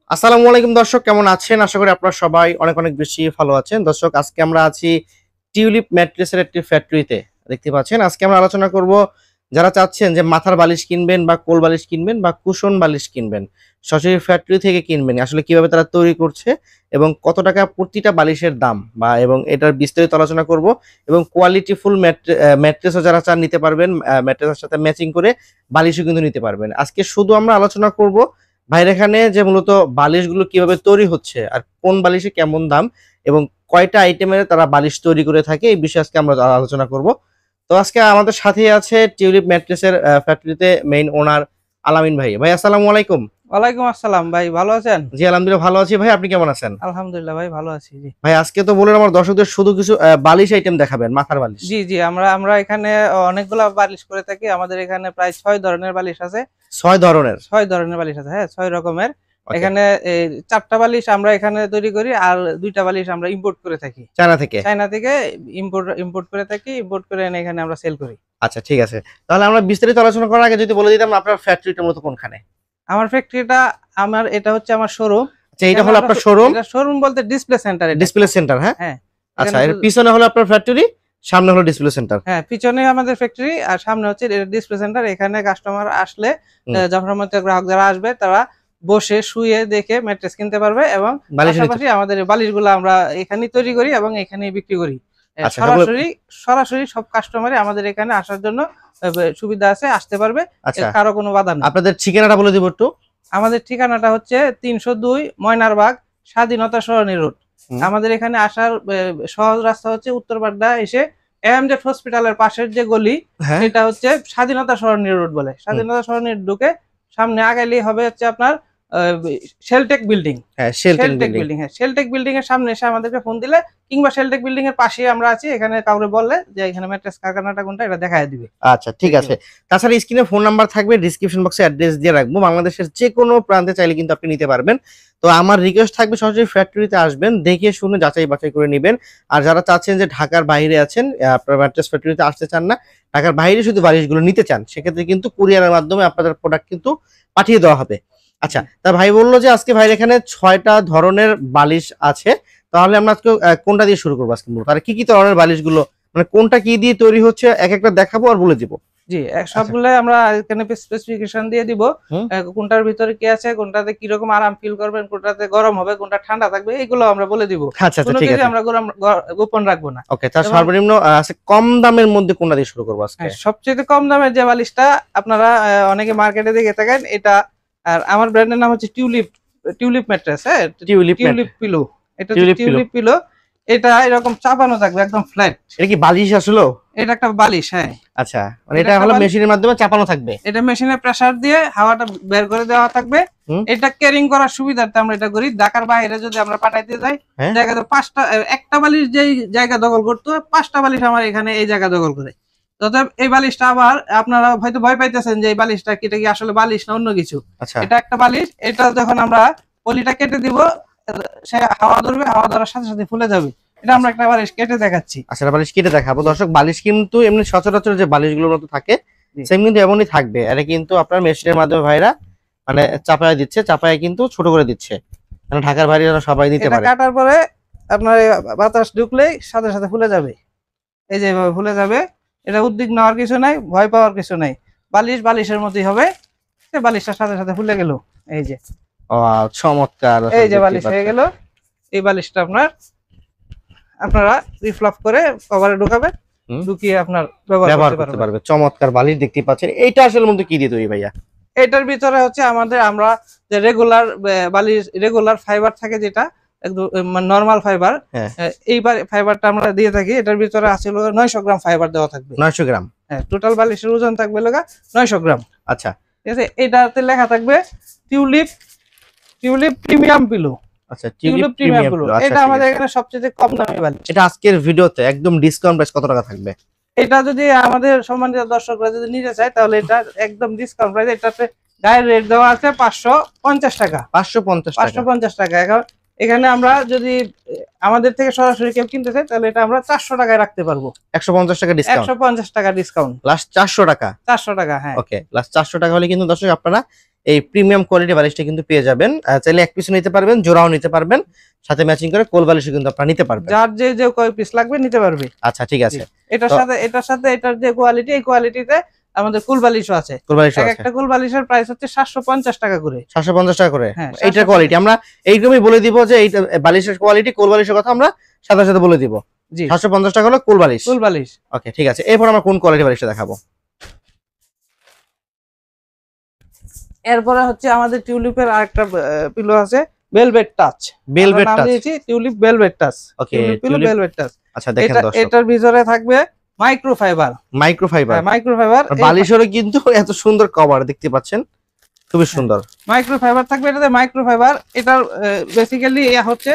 আসসালামু আলাইকুম দর্শক, কেমন আছেন? আশা করি আপনারা সবাই অনেক অনেক বেশি ভালো আছেন। দর্শক, আজকে আমরা আছি টিউলিপ ম্যাট্রেসের একটি ফ্যাক্টরিতে। দেখতে পাচ্ছেন, আজকে আমরা আলোচনা করব যারা চাচ্ছেন যে মাথার বালিশ কিনবেন বা কোল বালিশ কিনবেন বা কুশন বালিশ কিনবেন, সরাসরি ফ্যাক্টরি থেকে কিনবেন। আসলে কিভাবে তারা তৈরি করছে এবং কত টাকা প্রতিটা বালিশের দাম বা এবং এটার বিস্তারিত আলোচনা করব এবং কোয়ালিটিফুল ম্যাট্রেসও যারা চান নিতে পারবেন, ম্যাট্রেসের সাথে ম্যাচিং করে বালিশও কিন্তু নিতে পারবেন। আজকে শুধু আমরা আলোচনা করব ভাইয়ের এখানে যে মূলত বালিশগুলো কিভাবে তৈরি হচ্ছে আর কোন বালিশে কেমন দাম এবং কয়টা আইটেমের তারা বালিশ তৈরি করে থাকে, এই বিষয়ে আজকে আমরা আলোচনা করব। তো আজকে আমাদের সাথে আছে টিউলিপ ম্যাট্রেসের ফ্যাক্টরিতে মেইন ওনার আলামিন ভাই। ভাই আসসালামু আলাইকুম। ওয়ালাইকুম আসসালাম ভাই, ভালো আছেন? জি আলহামদুলিল্লাহ ভালো আছি। ভাই আপনি কেমন আছেন? আলহামদুলিল্লাহ ভাই, ভালো আছি। জি ভাই আজকে তো বলেন আমার দর্শকদের শুধু কিছু বালিশ আইটেম দেখাবেন, মাথার বালিশ। জি জি আমরা আমরা এখানে অনেকগুলা বালিশ করে থাকি। আমাদের এখানে প্রায় 6 ধরনের বালিশ আছে। 6 ধরনের? 6 ধরনের বালিশ আছে, হ্যাঁ, 6 রকমের। ওকে। এখানে 4টা বালিশ আমরা এখানে তৈরি করি, আর 2টা বালিশ আমরা ইম্পোর্ট করে থাকি। চায়না থেকে? চায়না থেকে ইম্পোর্ট করে থাকি, ইম্পোর্ট করে এনে এখানে আমরা সেল করি। আচ্ছা ঠিক আছে, তাহলে আমরা বিস্তারিত আলোচনা করার আগে যদি বলে দিতাম আপনার ফ্যাক্টরিটা মূলত কোনখানে? আমার ফ্যাক্টরিটা, এটা হচ্ছে আমার শোরুম। আচ্ছা, এটা হলো আপনার শোরুম? এটা শোরুম বলতে ডিসপ্লে সেন্টার। ডিসপ্লে সেন্টার, হ্যাঁ। হ্যাঁ, আচ্ছা, এখানে এর পিছনে হলো আপনার ফ্যাক্টরি, সামনে হলো ডিসপ্লে সেন্টার। হ্যাঁ, পিছনে আমাদের ফ্যাক্টরি আর সামনে হচ্ছে ডিসপ্লে সেন্টার। এখানে কাস্টমার আসলে, যখন আমাদের গ্রাহক যারা আসবে তারা বসে শুয়ে দেখে ম্যাট্রেস কিনতে পারবে, এবং পাশাপাশি আমাদের বালিশগুলো আমরা এখানেই তৈরি করি এবং এখানেই বিক্রি করি। আচ্ছা, সরাসরি সব কাস্টমারই আমাদের এখানে আসার জন্য সুবিধা আছে, আসতে পারবে। আচ্ছা, কারো কোনো বাধা নেই। আপনাদের ঠিকানাটা বলে দিব একটু। আমাদের ঠিকানাটা হচ্ছে 302 ময়নারবাগ, স্বাধীনতা সরণি রোড। আমাদের এখানে আসার সহজ রাস্তা হচ্ছে উত্তরপাড্ডা এসে এমজেড হসপিটালের পাশের যে গলি, সেটা হচ্ছে স্বাধীনতা সরণি রোড বলে। স্বাধীনতা সরণি ঢুকে সামনে আগাইলেই হবে হচ্ছে আপনার শেলটেক বিল্ডিং। হ্যাঁ, শেলটেক বিল্ডিং, হ্যাঁ, শেলটেক বিল্ডিং এর সামনে এসে আমাদেরকে ফোন দিলে, কিংবা শেলটেক বিল্ডিং এর পাশে আমরা আছি, এখানে কাউরে বললে যে এখানে ম্যাট্রেস কারখানাটা কোনটা এটা দেখায় দিবে। আচ্ছা ঠিক আছে। তাছাড়া স্ক্রিনে ফোন নাম্বার থাকবে, ডেসক্রিপশন বক্সে অ্যাড্রেস দিয়ে রাখবো। বাংলাদেশের যে কোনো প্রান্তে চাইলে কিন্তু আপনি নিতে পারবেন। তো আমার রিকোয়েস্ট থাকবে সরাসরি ফ্যাক্টরিতে আসবেন, দেখে শুনে যাচাই বাছাই করে নেবেন। আর যারা চাচ্ছেন যে ঢাকার বাইরে আছেন, আপনার ম্যাট্রেস ফ্যাক্টরিতে আসতে চান না, ঢাকার বাইরে শুধু বালিশগুলো নিতে চান, সেক্ষেত্রে কিন্তু কুরিয়ারের মাধ্যমে আপনাদের প্রোডাক্ট কিন্তু পাঠিয়ে দেওয়া হবে। আচ্ছা, তা ভাই বললো যে আজকে ভাইয়ের এখানে 6টা ধরনের বালিশ আছে। তাহলে আমরা আজকে কোনটা দিয়ে শুরু করবো আজকে মূলত? আর কি কি ধরনের বালিশগুলো, মানে কোনটা কি দিয়ে তৈরি হচ্ছে এক একটা দেখাবো আর বলে দিব। জি, সবগুলো আমরা এখানে স্পেসিফিকেশন দিয়ে দিব। কোনটার ভিতরে কি আছে, কোনটাতে কি রকম আরাম ফিল করবেন, কোনটাতে গরম হবে, কোনটা ঠান্ডা থাকবে, এগুলো আমরা বলে দিব। আচ্ছা আচ্ছা, ঠিক আছে, আমরা গোপন রাখবো না। ওকে। তার সর্বনিম্ন কম দামের মধ্যে কোনটা দিয়ে শুরু করবো আজকে? সবচেয়ে কম দামের যে বালিশটা আপনারা অনেকে মার্কেটে দেখে থাকেন, এটা, আর আমার ব্র্যান্ডের নাম হচ্ছে টিউলিপ ম্যাট্রেস। হ্যাঁ, টিউলিপ পিলো। এটা টিউলিপ পিলো। এটা এরকম চাপানো থাকবে, একদম ফ্ল্যাট। এটা কি বালিশ আসলো? এটা একটা বালিশ, হ্যাঁ। আচ্ছা, মানে এটা হলো মেশিনের মাধ্যমে চাপানো থাকবে? এটা মেশিনে প্রেসার দিয়ে হাওয়াটা বের করে দেওয়া থাকবে। এটা ক্যারিং করার সুবিধার্থে আমরা এটা করি। ঢাকার বাইরে যদি আমরা পাঠাইতে যাই, জায়গাতে একটা বালিশ যেই জায়গা দখল করতো, 5টা বালিশ আমার এখানে এই জায়গা দখল করে। অতএব এই বালিশটা আবার আপনারা হয়তো ভয় পাইতেছেন যে এই বালিশটা কি আসলে বালিশ না অন্য কিছু। এটা একটা বালিশ। এটা যখন আমরা পলিটা কেটে দিব, সে হাওয়া ধরবে, হাওয়া ধরার সাথে সাথে ফুলে যাবে। এটা আমরা একটা বালিশ কেটে দেখাচ্ছি। আচ্ছা, বালিশ কেটে দেখাবো দর্শক। বালিশ কিন্তু এমনি সচরাচর যে বালিশগুলোর মতো থাকে সেম কিন্তু এমনই থাকবে। এটা কিন্তু আপনার মেশিনের মাধ্যমে ভাইরা মানে চাপায় দিচ্ছে, চাপায় কিন্তু ছোট করে দিচ্ছে, মানে ঢাকার বাইরে যেন সবাই দিতে পারে। কাটার পরে আপনার বাতাস ঢুকলেই সাথে সাথে ফুলে যাবে, এই যে ফুলে যাবে। এটা উদ্বিগ্ন হওয়ার কিছু নাই, ভয় পাওয়ার কিছু নাই। বালিশের মতোই হবে। বালিশটার সাথে সাথে ফুলে গেল, এই যে। চমৎকার, এই যে বালিশ হয়ে গেল। এই বালিশটা আপনারা রিফ্লাপ করে কভারে ঢুকাবেন, ঢুকিয়ে আপনার ব্যবহার করতে পারবেন। চমৎকার বালিশ দেখতে পাচ্ছেন। এইটা আসলে মধ্যে কি দিয়ে তৈরি ভাইয়া? এটার ভিতরে হচ্ছে আমরা যে রেগুলার বালিশ, রেগুলার ফাইবার থাকে, যেটা একদম নরমাল ফাইবার, এই ফাইবারটা আমরা দিয়ে থাকি। এটার ভিতরে আছে 900 গ্রাম ফাইবার দেওয়া থাকবে। 900 গ্রাম? হ্যাঁ, টোটাল বালিশের ওজন থাকবে 900 গ্রাম। আচ্ছা, ঠিক আছে। এটাতে লেখা থাকবে টিউলিপ প্রিমিয়াম পিলো। আচ্ছা, টিউলিপ প্রিমিয়াম পিলো। এটা আমাদের এখানে সবচেয়ে কম দামি বালিশ। এটা আজকের ভিডিওতে একদম ডিসকাউন্ট প্রাইস কত টাকা থাকবে? এটা যদি আমাদের সম্মানিত দর্শকরা যদি নিতে চায়, তাহলে এটা একদম ডিসকাউন্ট প্রাইস। এটাতে গায়ের রেট দেওয়া আছে 550 টাকা। 550 টাকা? 550 টাকা। এখন এখানে আমরা যদি আমাদের থেকে সরাসরি কেউ কিনতে চাই তাহলে এটা আমরা 400 টাকায় রাখতে পারবো। 150 টাকা ডিসকাউন্ট, 150 টাকা ডিসকাউন্ট, লাস্ট 400 টাকা। 400 টাকা, হ্যাঁ। ওকে, লাস্ট 400 টাকা হলে কিন্তু দর্শক আপনারা এই প্রিমিয়াম কোয়ালিটি বালিশটা কিন্তু পেয়ে যাবেন। চাইলে এক পিস নিতে পারবেন, জোড়াও নিতে পারবেন, সাথে ম্যাচিং করে কোল বালিশও কিন্তু আপনারা নিতে পারবেন। যার যে কয় পিস লাগবে নিতে পারবে। আচ্ছা, ঠিক আছে। এটার সাথে এটার যে কোয়ালিটি, এই কোয়ালিটিতে আমাদের কুল বালিশও আছে। কোল বালিশও আছে। একটা কুল বালিশের প্রাইস হচ্ছে 750 টাকা করে। 750 টাকা করে। হ্যাঁ, এইটার কোয়ালিটি আমরা এইরকমই বলে দিব যে এইটা বালিশের কোয়ালিটি, কোল বালিশের কথা আমরা সাথে সাথে বলে দিব। জি, 750 টাকা হলো কোল বালিশ। কুল বালিশ। ওকে, ঠিক আছে। এরপর আমরা কোন কোয়ালিটি বালিশটা দেখাবো? এরপরে হচ্ছে আমাদের টিউলিপের আরেকটা পিলো আছে, velvet touch. Velvet touch, tulip velvet touch. Okay, pillow velvet touch. আচ্ছা, দেখেন দর্শক, এটার ভিতরে থাকবে মাইক্রোফাইবার। মাইক্রোফাইবার বালিশেরও কিন্তু এত সুন্দর কভার দেখতে পাচ্ছেন, খুবই সুন্দর। মাইক্রোফাইবার থাকবে এটাতে, মাইক্রোফাইবার। এটার বেসিক্যালি হচ্ছে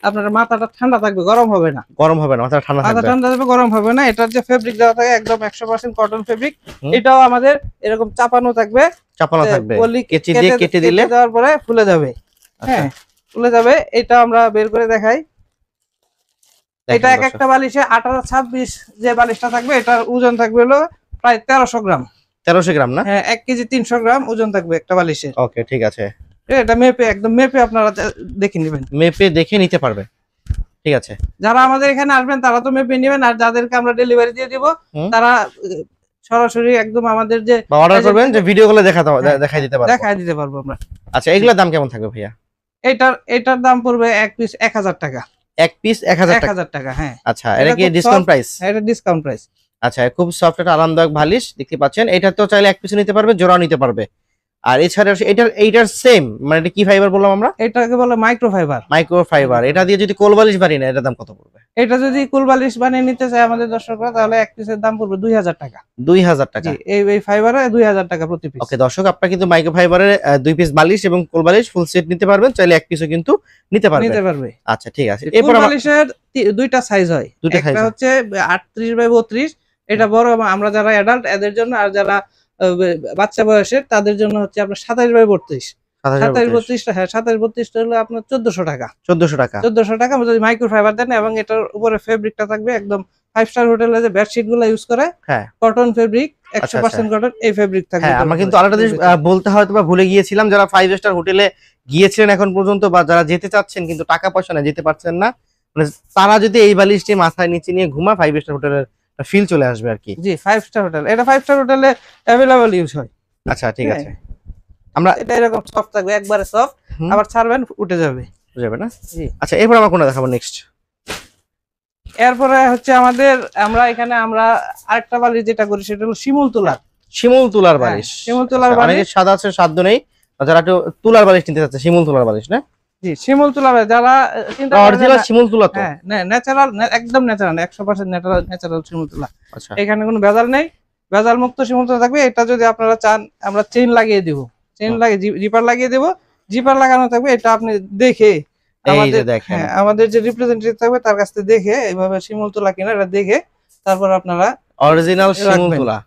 আপনার মাথাটা ঠান্ডা থাকবে, গরম হবে না। গরম হবে না, মাথা ঠান্ডা মাথা থাকবে। ঠান্ডা থাকবে, গরম হবে না। এটার যে ফেব্রিক দেওয়া থাকে একদম 100% কটন ফেব্রিক। এটাও আমাদের এরকম চাপানো থাকবে, চাপানো থাকবে, কেচি দিয়ে কেটে দিলে দেওয়ার পরে ফুলে যাবে। হ্যাঁ, ফুলে যাবে। এটা আমরা বের করে দেখাই। এটা এক একটা বালিশে 18-26 যে বালিশটা থাকবে, এটার ওজন থাকবে হলো প্রায় 1300 গ্রাম। 1300 গ্রাম না? হ্যাঁ, 1 কেজি 300 গ্রাম ওজন থাকবে একটা বালিশে। ওকে, ঠিক আছে। এটা মেপে, একদম মেপে আপনারা দেখে নেবেন, মেপে দেখে নিতে পারবে। ঠিক আছে, যারা আমাদের এখানে আসবেন তারা তো মেপে নেবেন, আর যাদেরকে আমরা ডেলিভারি দিয়ে দিব তারা সরাসরি একদম আমাদের যে অর্ডার করবেন, যে ভিডিও গুলো দেখাই দিতে পারবো আমরা। আচ্ছা, এগুলোর দাম কেমন থাকবে ভাইয়া? এটার দাম পড়বে এক পিস 1000 টাকা। এক পিস 1000 টাকা, হ্যাঁ। আচ্ছা, এটা কি ডিসকাউন্ট প্রাইস? এটা ডিসকাউন্ট প্রাইস। আচ্ছা, খুব সফট একটা আরামদায়ক বালিশ দেখতে পাচ্ছেন। এটা তো চাইলে এক পিস নিতে পারবে, জোড়াও নিতে পারবে। আর এছাড়া এইটার সেম, মানে এটা কি ফাইবার বললাম আমরা? এটাকে বলে মাইক্রোফাইবার। মাইক্রোফাইবার। এটা দিয়ে যদি কোল বালিশ বানিয়ে নেয়, এটার দাম কত পড়বে? এটা যদি কুল বালিশ বানিয়ে নিতে চায় আমাদের দর্শকরা, তাহলে এক পিসের দাম পড়বে 2000 টাকা। 2000 টাকা। এই ফাইবারে 2000 টাকা প্রতি পিস। ওকে দর্শক, আপনারা কিন্তু মাইক্রোফাইবারের 2 পিস বালিশ এবং কোল বালিশ ফুল সেট নিতে পারবেন, চাইলে এক পিসও কিন্তু নিতে পারবে। আচ্ছা, ঠিক আছে। এরপর বালিশের দুইটা সাইজ হয়, একটা হচ্ছে 38/32, এটা বড় আমরা যারা অ্যাডাল্ট এদের জন্য, আর যারা বাচ্চা বয়সের তাদের জন্য হচ্ছে আপনার 27/32। 27/32, হ্যাঁ, 27/32 হলো আপনার 1400 টাকা। 1400 টাকা যদি মাইক্রোফাইবার দেন, এবং এটার উপরে ফেব্রিকটা থাকবে একদম 5 স্টার হোটেলে যে বেডশিট গুলো ইউজ করে, হ্যাঁ, কটন ফেব্রিক, 100% কটন, এই ফেব্রিক থাকবে। হ্যাঁ, আমরা কিন্তু আরেকটা জিনিস বলতে হয়তো বা ভুলে গিয়েছিলাম, যারা 5 স্টার হোটেলে গিয়েছিলেন এখন পর্যন্ত, বা যারা যেতে চাচ্ছেন কিন্তু টাকা পয়সা না, যেতে পারছেন না, মানে তারা যদি এই বালিশটি মাথায় নিচে নিয়ে ঘুমা, 5 স্টার হোটেলের ফিল চলে আসবে আর কি। জি, 5 স্টার হোটেল, এটা 5 স্টার হোটেলে अवेलेबल ইউজ হয়। আচ্ছা, ঠিক আছে। আমরা এটা এরকম সফট থাকবে, একবারে সফট, আবার ছাড়বেন উঠে যাবে। না? জি। আচ্ছা, এরপর আমরা কোনটা দেখাবো নেক্সট? এরপরে হচ্ছে আমরা এখানে আরেকটা বালিশ যেটা করি সেটা হলো শিমুল তুলার বালিশ। শিমুল তুলার বালিশ। অনেকে সাদা আছে, সাধ্য নেই, যারা একটু তুলার বালিশ নিতে চাচ্ছে, শিমুল তুলার বালিশ না? জি, শিমুল তুলার, যারা অরিজিনাল শিমুল তুলা, তো হ্যাঁ, ন্যাচারাল, একদম ন্যাচারাল, 100% ন্যাচারাল শিমুল তুলা। আচ্ছা, এখানে কোনো ভেজাল নেই, ভেজাল মুক্ত শিমুল তুলা থাকবে। এটা যদি আপনারা চান আমরা চেইন লাগিয়ে দিব, জিপার লাগিয়ে দেব, জিপার লাগানো থাকবে। এটা আপনি দেখে আমাদের যে রিপ্রেজেন্টেটিভ থাকবে তার কাছ থেকে দেখে, এইভাবে শিমুল তুলা কিনা এটা দেখে তারপর আপনারা অরিজিনাল শিমুল তুলা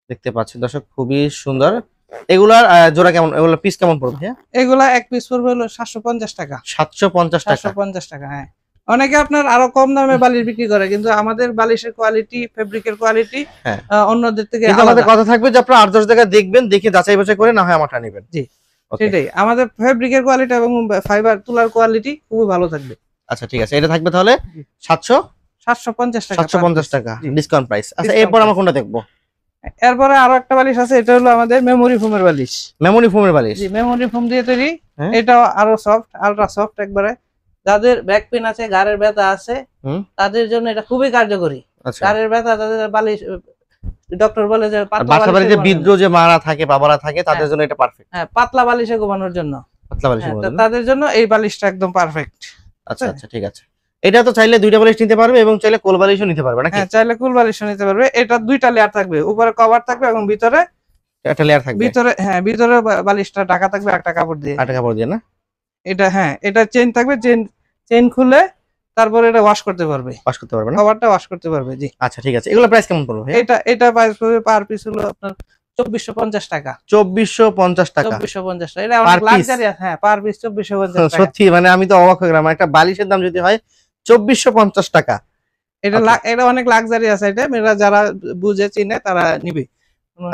দেখতে পাচ্ছেন দর্শক, খুবই সুন্দর। এগুলার জোড়া কেমন, এগুলা পিস কেমন পড়বে? এগুলা এক পিস পড়বে হলো 750 টাকা। 750 টাকা, হ্যাঁ। অনেকে আপনার আরো কম দামে বালিশ বিক্রি করে, কিন্তু আমাদের বালিশের কোয়ালিটি, ফেব্রিকের কোয়ালিটি অন্যদের থেকে আলাদা। আমাদের কথা থাকবে যে আপনারা 8-10 জায়গা দেখবেন, দেখে যাচাই বাছাই করে না হয় আমারটা নেবেন। জি, সেটাই। আমাদের ফেব্রিকের কোয়ালিটি এবং ফাইবার তুলার কোয়ালিটি খুবই ভালো থাকবে। আচ্ছা, ঠিক আছে। এটা থাকবে তাহলে 750 টাকা। 750 টাকা ডিসকাউন্ট প্রাইস। আচ্ছা, এরপর আমরা কোনটা দেখবো? এরপরে আরো একটা বালিশ আছে, এটা হলো আমাদের মেমোরি ফোমের বালিশ। মেমোরি ফোমের বালিশ, জি, মেমোরি ফোম দিয়ে তৈরি। এটাও আরো সফট, আলট্রা সফট একবারে। যাদের ব্যাক পেইন আছে, ঘাড়ের ব্যথা আছে, তাদের জন্য এটা খুবই কার্যকরী। ঘাড়ের ব্যথা, তাদের বালিশ ডক্টর বলে যে পাতলা বালিশে, যে বৃদ্ধ যে মারা থাকে, বাবারা থাকে, তাদের জন্য এটা পারফেক্ট। হ্যাঁ, পাতলা বালিশে ঘুমানোর জন্য, পাতলা বালিশে ঘুমানোর তাদের জন্য এই বালিশটা একদম পারফেক্ট। আচ্ছা, ঠিক আছে। এটা তো চাইলে দুইটা বালিশ নিতে পারবে এবং চাইলে কোল বালিশও নিতে পারবে নাকি? হ্যাঁ, চাইলে কোল বালিশও নিতে পারবে। এটা দুইটা লেয়ার থাকবে, উপরে কভার থাকবে এবং ভিতরে একটা লেয়ার থাকবে। ভিতরে বালিশটা ঢাকা থাকবে একটা কাপড় দিয়ে। না? এটা, হ্যাঁ, এটা চেইন থাকবে, চেইন খুলে তারপর এটা ওয়াশ করতে পারবে, না? কভারটা ওয়াশ করতে পারবে। জি, আচ্ছা, ঠিক আছে। এগুলো প্রাইস কেমন পড়বে? এটা প্রাইস পড়বে পার পিস হলো আপনার 2450 টাকা। 2450 টাকা। 2450 টাকা, এটা অনেক লাক্সারিয়াস। হ্যাঁ, পার পিস 2450 টাকা। সত্যি মানে আমি তো অবাক হয়ে গেলাম, একটা বালিশের দাম যদি হয় 2450 টাকা। এটা অনেক লাক্সারিয়াস আইটেম, এটা যারা বুঝে চিনে তারা নিবে।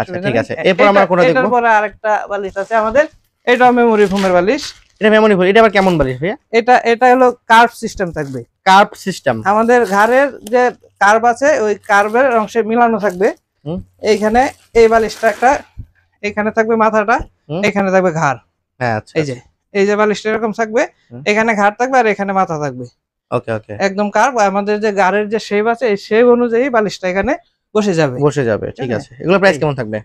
আচ্ছা ঠিক আছে, এরপর আমরা কোনটা দেখব? এটার পরে আরেকটা বালিশ আছে আমাদের, এটা মেমোরি ফোমের বালিশ। এটা মেমোরি ফোম, এটা আবার কেমন বালিশ ভাইয়া? এটা হলো কার্ভ সিস্টেম থাকবে। কার্ভ সিস্টেম, আমাদের ঘাড়ের যে কার্ভ আছে ওই কার্ভের অংশে মিলানো থাকবে। এইখানে এই বালিশটা একটা, এখানে থাকবে মাথাটা, এখানে থাকবে ঘাড়। হ্যাঁ আচ্ছা, এই যে বালিশটা এরকম থাকবে, এখানে ঘাড় থাকবে আর এখানে মাথা থাকবে। ওকে ওকে, একদম কার্ভ। আমাদের যে ঘাড়ের যে শেপ আছে এই শেপ অনুযায়ী বালিশটা এখানে বসে যাবে। ঠিক আছে। এগুলোর প্রাইস কেমন থাকবে?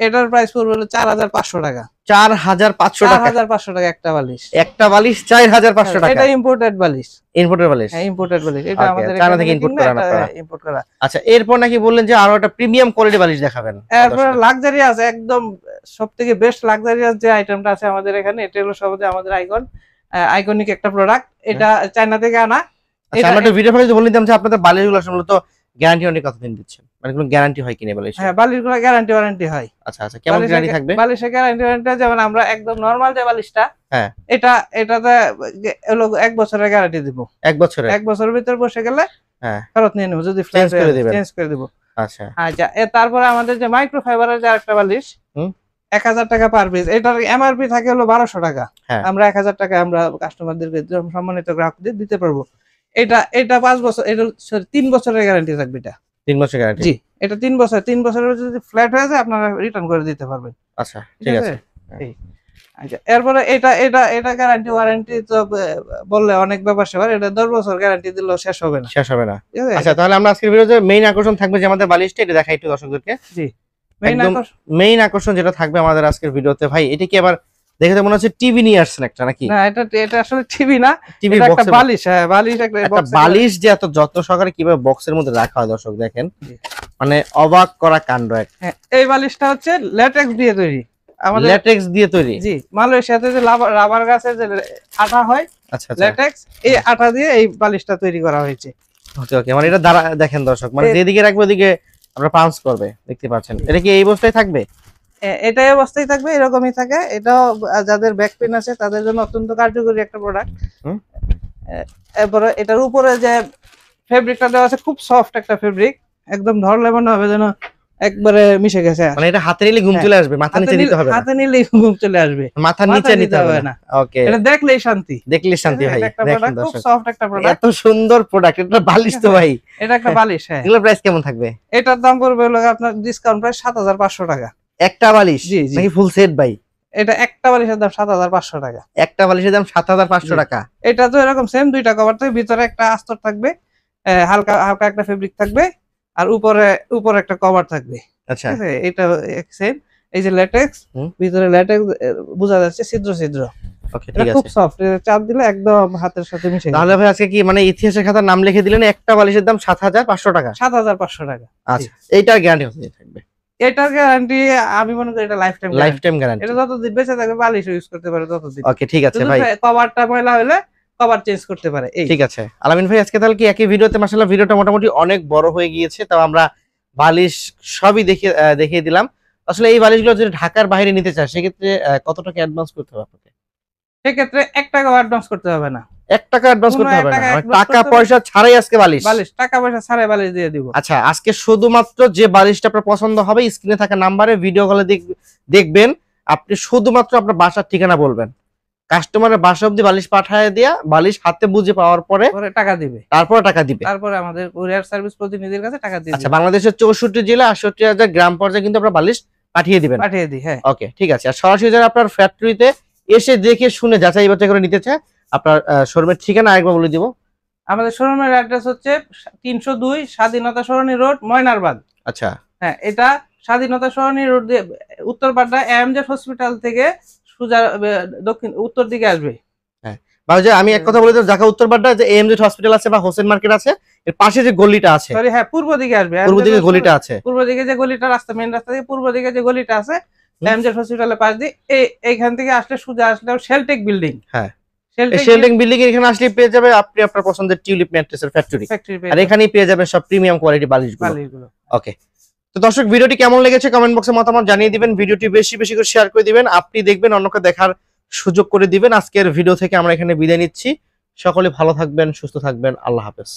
এটার প্রাইস পড়বে হলো 4500 টাকা। 4500 টাকা? 4500 টাকা একটা বালিশ। একটা বালিশ 4500 টাকা? এটা ইম্পোর্টেড বালিশ। ইম্পোর্টেড বালিশ? হ্যাঁ, ইম্পোর্টেড বালিশ। এটা আমাদের চায়না থেকে ইম্পোর্ট করা না? ইম্পোর্ট করা। আচ্ছা, এরপর নাকি বললেন যে আরো একটা প্রিমিয়াম কোয়ালিটি বালিশ দেখাবেন? এরপর লাক্সারিয়াস, একদম সবথেকে বেস্ট লাক্সারিয়াস যে আইটেমটা আছে আমাদের এখানে, এটা হলো সবচেয়ে আমাদের আইকনিক একটা প্রোডাক্ট। এটা চায়না থেকে আনা। আচ্ছা, আমরা একটা ভিডিও ফাইলে বলে দিলাম যে আপনাদের বালিশগুলো আসলে তো গ্যারান্টি অনেক কতদিন দিচ্ছেন, মানে কোনো গ্যারান্টি হয় কিনা বালিশ? হ্যাঁ, বালিশগুলো গ্যারান্টি ওয়ারেন্টি হয়। আচ্ছা আচ্ছা, কেমন গ্যারান্টি থাকবে? বালিশের গ্যারান্টি ওয়ারেন্টি, যেমন আমরা একদম নরমাল যে বালিশটা, হ্যাঁ, এটাতে হলো 1 বছরের গ্যারান্টি দিব। 1 বছরের? 1 বছরের ভিতর বসে গেলে হ্যাঁ ফেরত নিয়ে নেব, যদি ফ্ল্যাট চেঞ্জ করে দিব। আচ্ছা আচ্ছা, তারপরে আমাদের যে মাইক্রো ফাইবারের যে আরেকটা বালিশ, 1000 টাকা পার পিস। এটার এমআরপি থাকে হলো 1200 টাকা। আমরা 1000 টাকা আমরা কাস্টমারদেরকে, সম্মানিত গ্রাহকদের দিতে পারবো। এটা 5 বছর, এটা 3 বছরের গ্যারান্টি থাকবে। এটা 3 বছর গ্যারান্টি? জি, এটা 3 বছরের যদি ফ্ল্যাট হয়ে যায় আপনারা রিটার্ন করে দিতে পারবেন। আচ্ছা ঠিক আছে। আচ্ছা, এরপরে এটা গ্যারান্টি ওয়ারেন্টি তো বললে অনেক ব্যাপার সেবার, এটা 10 বছর গ্যারান্টি দিলেও শেষ হবে না। আচ্ছা, তাহলে আমরা আজকের ভিডিওতে মেইন আকর্ষণ থাকবে যে আমাদের বালিশটা, এটা দেখাই একটু দর্শকদেরকে। জি, মেইন আকর্ষণ যেটা থাকবে আমাদের আজকের ভিডিওতে, ভাই এটা কি আবার দেখে তো মনে হচ্ছে টিভি নিয়ে আসছেন একটা নাকি? না, এটা আসলে টিভি না, টিভি এটা বক্স। একটা বালিশ। হ্যাঁ, বালিশ, একটা বালিশ যে এত যত্ন সহকারে কিভাবে বক্সের মধ্যে রাখা হয় দর্শক দেখেন, মানে অবাক করা কাণ্ড এক। এই বালিশটা হচ্ছে ল্যাটেক্স দিয়ে তৈরি। আমাদের ল্যাটেক্স দিয়ে তৈরি? জি, মালয়েশিয়াতে যে রাবার গাছের যে আঠা হয়, আচ্ছা ল্যাটেক্স, এই আঠা দিয়ে এই বালিশটা তৈরি করা হয়েছে। ওকে ওকে, মানে এটা দ্বারা দেখেন দর্শক, মানে যেদিকে রাখবে ওদিকে আমরা পাঞ্চ করবে, দেখতে পাচ্ছেন। এটা কি এই অবস্থায় থাকবে? এটাই অবস্থায় থাকবে, এরকমই থাকে। এটাও যাদের ব্যাক পেইন আছে তাদের জন্য অত্যন্ত কার্যকরী একটা প্রোডাক্ট। এরপরে এটার উপরে যে ফেব্রিকটা দেওয়া আছে, খুব সফট একটা ফেব্রিক, একদম ধরলে মনে হবে যেন একবারে মিশে গেছে। মানে এটা হাতে নিলে ঘুম চলে আসবে, মাথা নিচে নিতে হবে না? হাতে নিলে ঘুম চলে আসবে, মাথা নিচে নিতে হবে না। ওকে, এটা দেখলেই শান্তি, দেখলেই শান্তি ভাই। দেখেন খুব সফট একটা প্রোডাক্ট, এত সুন্দর প্রোডাক্ট। এটা বালিশ তো ভাই? এটা একটা বালিশ। হ্যাঁ, এগুলোর প্রাইস কেমন থাকবে? এটার দাম পড়বে হলো আপনার ডিসকাউন্ট প্রাইস 7500 টাকা। একটা বালিশ? জি নাকি ফুল সেট ভাই? এটা একটা বালিশের দাম 7500 টাকা। একটা বালিশের দাম 7500 টাকা? এটা তো এরকম সেম, দুইটা কভার থাকবে, ভিতরে একটা আস্তর থাকবে, হালকা হালকা একটা ফেব্রিক থাকবে, আর উপরে একটা কভার থাকবে। আচ্ছা, এটা সেম। এই যে ল্যাটেক্স, ভিতরে ল্যাটেক্স বোঝা যাচ্ছে ছিদ্র ছিদ্র। ওকে ঠিক আছে, খুব সফট, চাপ দিলে একদম হাতের সাথে মিশে যাবে। তাহলে ভাই আজকে কি মানে ইতিহাসের খাতার নাম লিখে দিলেন, একটা বালিশের দাম 7500 টাকা? 7500 টাকা। আচ্ছা, এইটার গ্যারান্টি কত দিন থাকবে? এটার গ্যারান্টি আমি মনে করি এটা লাইফ টাইম গ্যারান্টি। এটা যতদিন বেঁচে থাকবে বালিশ ইউজ করতে পারে ততদিন। ওকে ঠিক আছে ভাই, কভারটা ময়লা হলে কভার চেঞ্জ করতে পারে। ঠিক আছে আলামিন ভাই, আজকে তাহলে কি একই ভিডিওতে মাশাআল্লাহ ভিডিওটা মোটামুটি অনেক বড় হয়ে গিয়েছে, তাও আমরা বালিশ সবই দেখিয়ে দিলাম। আসলে এই বালিশগুলো যদি ঢাকার বাইরে নিতে চায় সেক্ষেত্রে কত টাকা অ্যাডভান্স করতে হবে আপনাকে? সেক্ষেত্রে 1 টাকা অ্যাডভান্স করতে হবে না। 1 টাকা অ্যাডভান্স করতে হবে না? টাকা পয়সা ছাড়াই আজকে বালিশ টাকা পয়সা ছাড়াই বালিশ দিয়ে দিব। আচ্ছা, আজকে শুধুমাত্র যে বালিশটা আপনার পছন্দ হবে স্ক্রিনে থাকা নাম্বারে ভিডিও কলে দেখবেন, আপনি শুধুমাত্র আপনার বাসার ঠিকানা বলবেন, কাস্টমারের বাসা অবধি বালিশ পাঠায় দেয়া, বালিশ হাতে বুঝে পাওয়ার পরে টাকা দিবে, তারপরে আমাদের কুরিয়ার সার্ভিস প্রতিনিধির কাছে টাকা দিয়ে। আচ্ছা, বাংলাদেশের 64 জেলা 68,000 গ্রাম পর্যায়ে কিন্তু আপনারা বালিশ পাঠিয়ে দিবেন? পাঠিয়ে দিই, হ্যাঁ। ওকে ঠিক আছে। আর সরাসরি যারা আপনার ফ্যাক্টরিতে এসে দেখে শুনে যাচাই বাছাই করে নিতে চায়, আপনার শোরুমের ঠিকানা আরেকবার বলে দিব। আমাদের শোরুমের অ্যাড্রেস হচ্ছে 302 স্বাধীনতা সরণি রোড, ময়নারবাদ। আচ্ছা, হ্যাঁ, এটা স্বাধীনতা সরণি রোড দিয়ে উত্তরপাড়া এমজেড হসপিটাল থেকে সোজা উত্তর দিকে আসবে। হ্যাঁ ভাই, আমি এক কথা বলে দিই, ঢাকা উত্তরপাড়া যে এমজেড হসপিটাল আছে বা হোসেন মার্কেট আছে, এর পাশে যে গলিটা আছে, সরি হ্যাঁ, পূর্ব দিকে আসবে। পূর্ব দিকে গলিটা আছে, পূর্ব দিকে যে গলিটা, রাস্তা মেইন রাস্তা থেকে পূর্ব দিকে যে গলিটা আছে এমজেড হসপিটালের পাশ দিয়ে, এইখান থেকে আসলে সোজা আসলে শেলটেক বিল্ডিং। হ্যাঁ, শেলটেক বিল্ডিং এর এখানে আসলে পেয়ে যাবে আপনি আপনার পছন্দের টিউলিপ ম্যাট্রেসের ফ্যাক্টরি, আর এখানেই পেয়ে যাবেন সব প্রিমিয়াম কোয়ালিটি বালিশগুলো। ওকে, তো দর্শক ভিডিওটি কেমন লেগেছে কমেন্ট বক্সে মতামত জানিয়ে দিবেন, ভিডিওটি বেশি বেশি করে শেয়ার করে দিবেন, আপনি দেখবেন অন্যকে দেখার সুযোগ করে দিবেন। আজকের ভিডিও থেকে আমরা এখানে বিদায় নিচ্ছি, সকলে ভালো থাকবেন, সুস্থ থাকবেন, আল্লাহ হাফেজ।